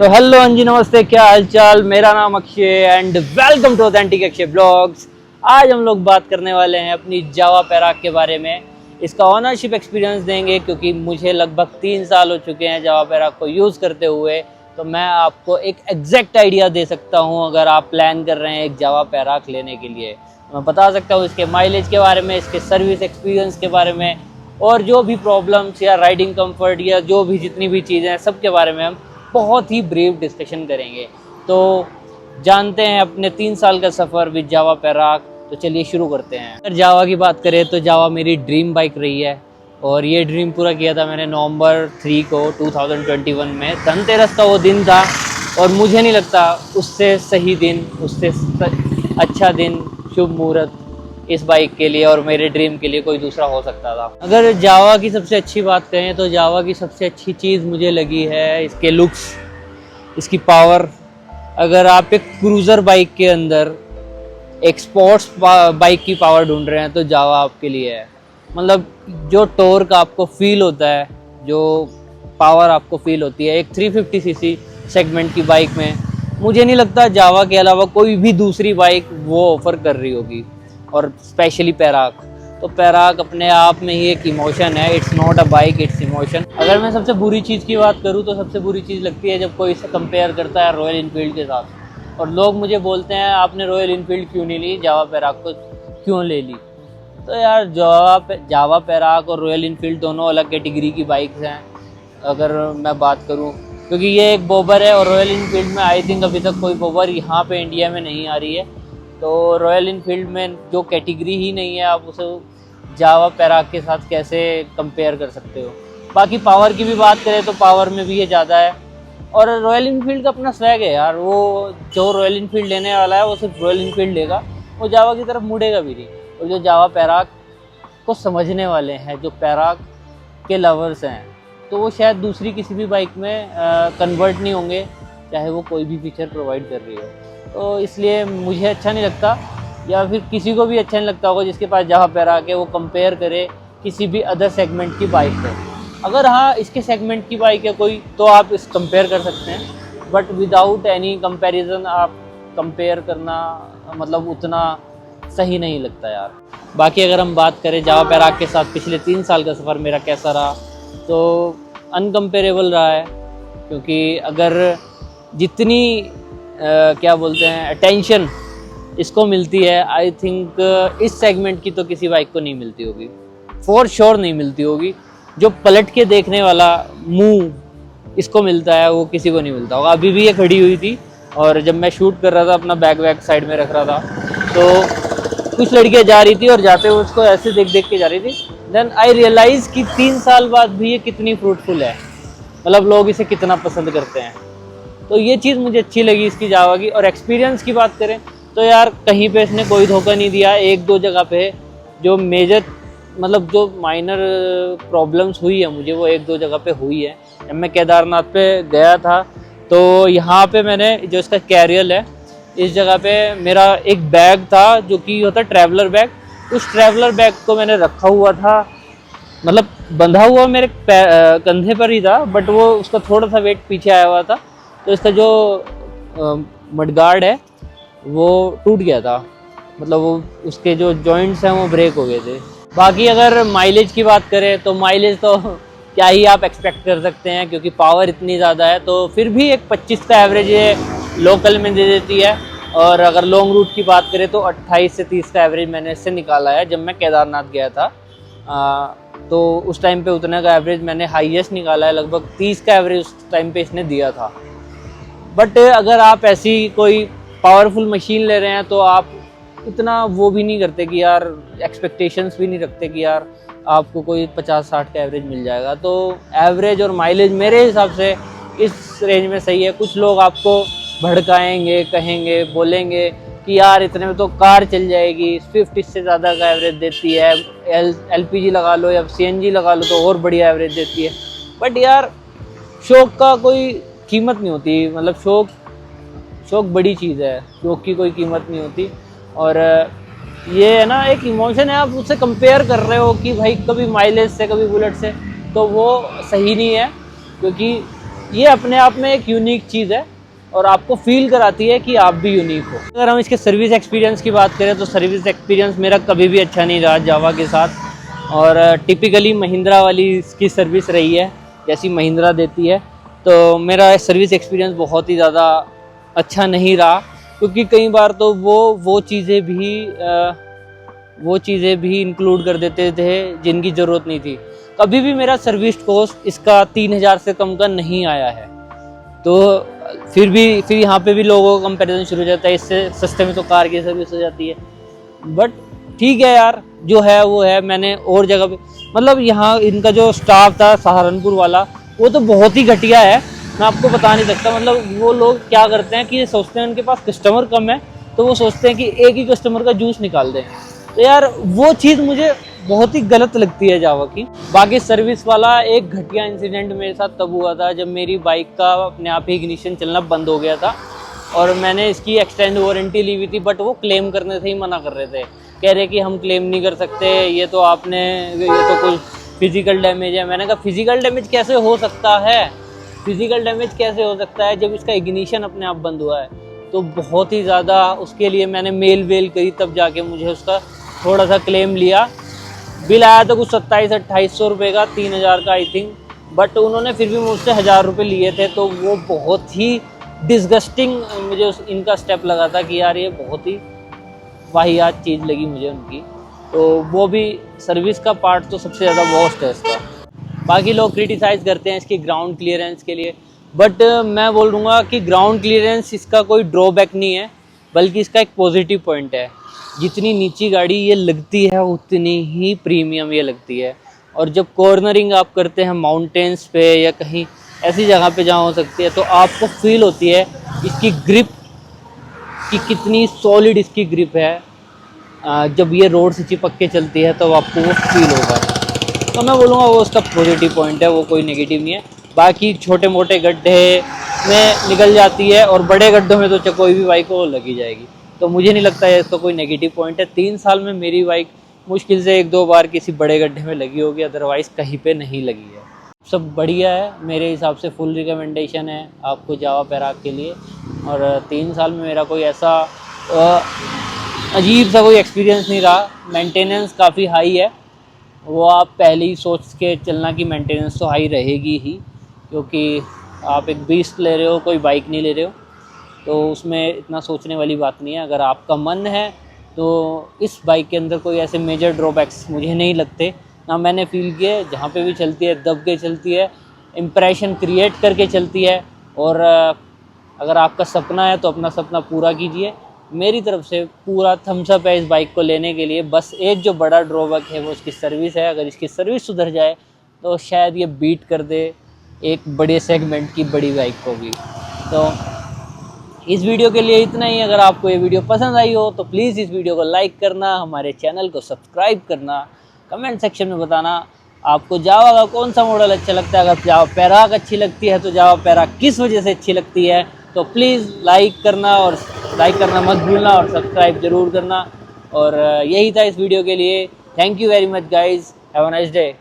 तो हेलो हाँ जी, नमस्ते, क्या हालचाल। मेरा नाम Akshay and welcome to authentic Akshay blogs. आज हम लोग बात करने वाले हैं अपनी जावा पैराक के बारे में। इसका ऑनरशिप एक्सपीरियंस देंगे क्योंकि मुझे लगभग 3 साल हो चुके हैं जावा पैराक को यूज़ करते हुए। तो मैं आपको एक एग्जैक्ट आइडिया दे सकता हूँ अगर आप प्लान कर रहे हैं एक जावा पैराक लेने के लिए। मैं बता सकता हूँ इसके माइलेज के बारे में, इसके सर्विस एक्सपीरियंस के बारे में, और जो भी प्रॉब्लम्स या राइडिंग कंफर्ट या जो भी जितनी भी चीज़ें हैं सब के बारे में हम बहुत ही ब्रीफ डिस्कशन करेंगे। तो जानते हैं अपने 3 साल का सफ़र विद जावा पैराक। तो चलिए शुरू करते हैं। अगर जावा की बात करें तो जावा मेरी ड्रीम बाइक रही है और ये ड्रीम पूरा किया था मैंने नवंबर 3 को 2021 में। धनतेरस का वो दिन था और मुझे नहीं लगता उससे सही दिन, उससे अच्छा दिन, शुभ मुहूर्त इस बाइक के लिए और मेरे ड्रीम के लिए कोई दूसरा हो सकता था। अगर जावा की सबसे अच्छी बात करें तो जावा की सबसे अच्छी चीज़ मुझे लगी है इसके लुक्स, इसकी पावर। अगर आप एक क्रूज़र बाइक के अंदर एक स्पोर्ट्स बाइक की पावर ढूंढ रहे हैं तो जावा आपके लिए है। मतलब जो टॉर्क आपको फील होता है, जो पावर आपको फील होती है एक 350 सीसी सेगमेंट की बाइक में, मुझे नहीं लगता जावा के अलावा कोई भी दूसरी बाइक वो ऑफर कर रही होगी। और स्पेशली पैराक, तो पैराक अपने आप में ही एक इमोशन है। It's not a bike, it's emotion. अगर मैं सबसे बुरी चीज़ की बात करूँ तो सबसे बुरी चीज़ लगती है जब कोई इसे कंपेयर करता है रॉयल इनफील्ड के साथ और लोग मुझे बोलते हैं आपने रॉयल इनफील्ड क्यों नहीं ली, जावा पैराक को क्यों ले ली। तो यार जावा पैराक और रॉयल इनफील्ड दोनों अलग कैटेगरी की बाइक्स हैं अगर मैं बात करूँ, क्योंकि ये एक बॉबर है और रॉयल इनफील्ड में आई थिंक अभी तक कोई बॉबर यहाँ पे इंडिया में नहीं आ रही है। तो रॉयल इनफील्ड में जो कैटेगरी ही नहीं है आप उसे जावा पैराक के साथ कैसे कंपेयर कर सकते हो। बाकी पावर की भी बात करें तो पावर में भी ये ज़्यादा है और रॉयल इनफील्ड का अपना स्वैग है यार। वो जो रॉयल इनफील्ड लेने वाला है वो सिर्फ रॉयल इनफील्ड लेगा, वो जावा की तरफ मुड़ेगा भी नहीं। और जो जावा पैराक को समझने वाले हैं, जो पैराक के लवर्स हैं, तो वो शायद दूसरी किसी भी बाइक में कन्वर्ट नहीं होंगे चाहे वो कोई भी फीचर प्रोवाइड कर रही हो। तो इसलिए मुझे अच्छा नहीं लगता या फिर किसी को भी अच्छा नहीं लगता होगा जिसके पास जावा पैराक है वो कंपेयर करे किसी भी अदर सेगमेंट की बाइक को। अगर हाँ इसके सेगमेंट की बाइक है कोई तो आप इस कंपेयर कर सकते हैं, बट विदाउट एनी कंपैरिजन आप कंपेयर करना मतलब उतना सही नहीं लगता यार। बाकी अगर हम बात करें जावा पैराक के साथ पिछले 3 साल का सफ़र मेरा कैसा रहा, तो अनकम्पेरेबल रहा है। क्योंकि अगर जितनी क्या बोलते हैं अटेंशन इसको मिलती है, आई थिंक इस सेगमेंट की तो किसी बाइक को नहीं मिलती होगी, फॉर श्योर नहीं मिलती होगी। जो पलट के देखने वाला मुंह इसको मिलता है वो किसी को नहीं मिलता होगा। अभी भी ये खड़ी हुई थी और जब मैं शूट कर रहा था अपना बैग साइड में रख रहा था तो कुछ लड़कियां जा रही थी और जाते हुए उसको ऐसे देख के जा रही थी। देन आई रियलाइज़ कि 3 साल बाद भी ये कितनी फ्रूटफुल है, मतलब लोग इसे कितना पसंद करते हैं। तो ये चीज़ मुझे अच्छी लगी इसकी जावा की। और एक्सपीरियंस की बात करें तो यार कहीं पे इसने कोई धोखा नहीं दिया। 1-2 जगह पे जो मेजर मतलब जो माइनर प्रॉब्लम्स हुई है मुझे वो 1-2 जगह पे हुई है। जब मैं केदारनाथ पे गया था तो यहाँ पे मैंने जो इसका कैरियल है इस जगह पे मेरा एक बैग था जो कि होता है ट्रैवलर बैग, उस ट्रैवलर बैग को मैंने रखा हुआ था, मतलब बंधा हुआ मेरे कंधे पर ही था, बट वो उसका थोड़ा सा वेट पीछे आया हुआ था तो इसका जो मडगार्ड है वो टूट गया था, मतलब वो उसके जो जॉइंट्स हैं वो ब्रेक हो गए थे। बाकी अगर माइलेज की बात करें तो माइलेज तो क्या ही आप एक्सपेक्ट कर सकते हैं क्योंकि पावर इतनी ज़्यादा है। तो फिर भी एक 25 का एवरेज ये लोकल में दे देती है। और अगर लॉन्ग रूट की बात करें तो 28 से 30 का एवरेज मैंने इससे निकाला है। जब मैं केदारनाथ गया था तो उस टाइम पे उतने का एवरेज मैंने हाईएस्ट निकाला है, लगभग 30 का एवरेज उस टाइम पे इसने दिया था। बट अगर आप ऐसी कोई पावरफुल मशीन ले रहे हैं तो आप इतना वो भी नहीं करते कि यार एक्सपेक्टेशंस भी नहीं रखते कि यार आपको कोई 50-60 का एवरेज मिल जाएगा। तो एवरेज और माइलेज मेरे हिसाब से इस रेंज में सही है। कुछ लोग आपको भड़काएंगे, कहेंगे, बोलेंगे कि यार इतने में तो कार चल जाएगी, स्विफ्ट इससे ज़्यादा का एवरेज देती है, LPG लगा लो या CNG लगा लो तो और बढ़िया एवरेज देती है। बट यार शौक का कोई कीमत नहीं होती, मतलब शौक बड़ी चीज़ है, शौक की कोई कीमत नहीं होती। और ये है ना एक इमोशन है, आप उससे कंपेयर कर रहे हो कि भाई कभी माइलेज से कभी बुलेट से, तो वो सही नहीं है। क्योंकि ये अपने आप में एक यूनिक चीज़ है और आपको फील कराती है कि आप भी यूनिक हो। अगर हम इसके सर्विस एक्सपीरियंस की बात करें तो सर्विस एक्सपीरियंस मेरा कभी भी अच्छा नहीं रहा जावा के साथ। और टिपिकली महिंद्रा वाली इसकी सर्विस रही है, जैसी महिंद्रा देती है। तो मेरा सर्विस एक्सपीरियंस बहुत ही ज़्यादा अच्छा नहीं रहा, क्योंकि कई बार तो वो चीज़ें भी इंक्लूड कर देते थे जिनकी ज़रूरत नहीं थी। कभी भी मेरा सर्विस कॉस्ट इसका 3000 से कम का नहीं आया है। तो फिर यहाँ पे भी लोगों का कंपैरिजन शुरू हो जाता है, इससे सस्ते में तो कार की सर्विस हो जाती है। बट ठीक है यार, जो है वो है। मैंने और जगह पे मतलब यहाँ इनका जो स्टाफ था सहारनपुर वाला, वो तो बहुत ही घटिया है, मैं आपको बता नहीं सकता। मतलब वो लोग क्या करते हैं कि ये सोचते हैं उनके पास कस्टमर कम है, तो वो सोचते हैं कि एक ही कस्टमर का जूस निकाल दें। तो यार वो चीज़ मुझे बहुत ही गलत लगती है जावा की। बाकी सर्विस वाला एक घटिया इंसिडेंट मेरे साथ तब हुआ था जब मेरी बाइक का अपने आप ही इग्निशन चलना बंद हो गया था और मैंने इसकी एक्सटेंड वारंटी ली हुई थी। बट वो क्लेम करने से ही मना कर रहे थे, कह रहे कि हम क्लेम नहीं कर सकते, ये तो कुछ फिजिकल डैमेज है। मैंने कहा फिजिकल डैमेज कैसे हो सकता है, फिजिकल डैमेज कैसे हो सकता है जब इसका इग्निशन अपने आप बंद हुआ है। तो बहुत ही ज़्यादा उसके लिए मैंने मेल वेल करी, तब जाके मुझे उसका थोड़ा सा क्लेम लिया। बिल आया था कुछ 2700-2800 रुपये का, 3000 का आई थिंक। बट उन्होंने फिर भी मुझसे 1000 रुपये लिए थे। तो वो बहुत ही डिस्गस्टिंग मुझे इनका स्टेप लगा था कि यार ये बहुत ही वाहियात चीज़ लगी मुझे उनकी। तो वो भी सर्विस का पार्ट तो सबसे ज़्यादा वर्स्ट है इसका। बाकी लोग क्रिटिसाइज़ करते हैं इसकी ग्राउंड क्लियरेंस के लिए, बट मैं बोल दूँगा कि ग्राउंड क्लियरेंस इसका कोई ड्रॉबैक नहीं है, बल्कि इसका एक पॉजिटिव पॉइंट है। जितनी नीची गाड़ी ये लगती है उतनी ही प्रीमियम ये लगती है। और जब कॉर्नरिंग आप करते हैं माउंटेन्स पे या कहीं ऐसी जगह पे जहाँ हो सकती है, तो आपको फील होती है इसकी ग्रिप कि कितनी सॉलिड इसकी ग्रिप है। जब ये रोड से चिपक के चलती है तो आपको वो फील होगा। तो मैं बोलूँगा वो उसका पॉजिटिव पॉइंट है, वो कोई नेगेटिव नहीं है। बाकी छोटे मोटे गड्ढे में निकल जाती है और बड़े गड्ढों में तो कोई भी बाइक को लगी जाएगी। तो मुझे नहीं लगता है इसका कोई नेगेटिव पॉइंट है। 3 साल में मेरी बाइक मुश्किल से 1-2 बार किसी बड़े गड्ढे में लगी होगी, अदरवाइज़ कहीं पे नहीं लगी है। सब बढ़िया है मेरे हिसाब से, फुल रिकमेंडेशन है आपको जावा पैराग के लिए। और 3 साल में मेरा कोई ऐसा अजीब सा कोई एक्सपीरियंस नहीं रहा। मेंटेनेंस काफ़ी हाई है, वो आप पहले ही सोच के चलना कि मेंटेनेंस तो हाई रहेगी ही, क्योंकि आप एक बीस्ट ले रहे हो, कोई बाइक नहीं ले रहे हो। तो उसमें इतना सोचने वाली बात नहीं है। अगर आपका मन है तो इस बाइक के अंदर कोई ऐसे मेजर ड्रॉबैक्स मुझे नहीं लगते, ना मैंने फील किए। जहाँ पे भी चलती है दब के चलती है, इम्प्रेशन क्रिएट करके चलती है। और अगर आपका सपना है तो अपना सपना पूरा कीजिए। मेरी तरफ से पूरा थम्स अप है इस बाइक को लेने के लिए। बस एक जो बड़ा ड्रॉबैक है वो इसकी सर्विस है। अगर इसकी सर्विस सुधर जाए तो शायद ये बीट कर दे एक बड़े सेगमेंट की बड़ी बाइक को भी। तो इस वीडियो के लिए इतना ही। अगर आपको ये वीडियो पसंद आई हो तो प्लीज़ इस वीडियो को लाइक करना, हमारे चैनल को सब्सक्राइब करना, कमेंट सेक्शन में बताना आपको जावा का कौन सा मॉडल अच्छा लगता है। अगर जावा पैराग अच्छी लगती है तो जावा पैराग किस वजह से अच्छी लगती है। तो प्लीज़ लाइक करना मत भूलना और सब्सक्राइब ज़रूर करना। और यही था इस वीडियो के लिए। Thank you very much guys, have a nice day.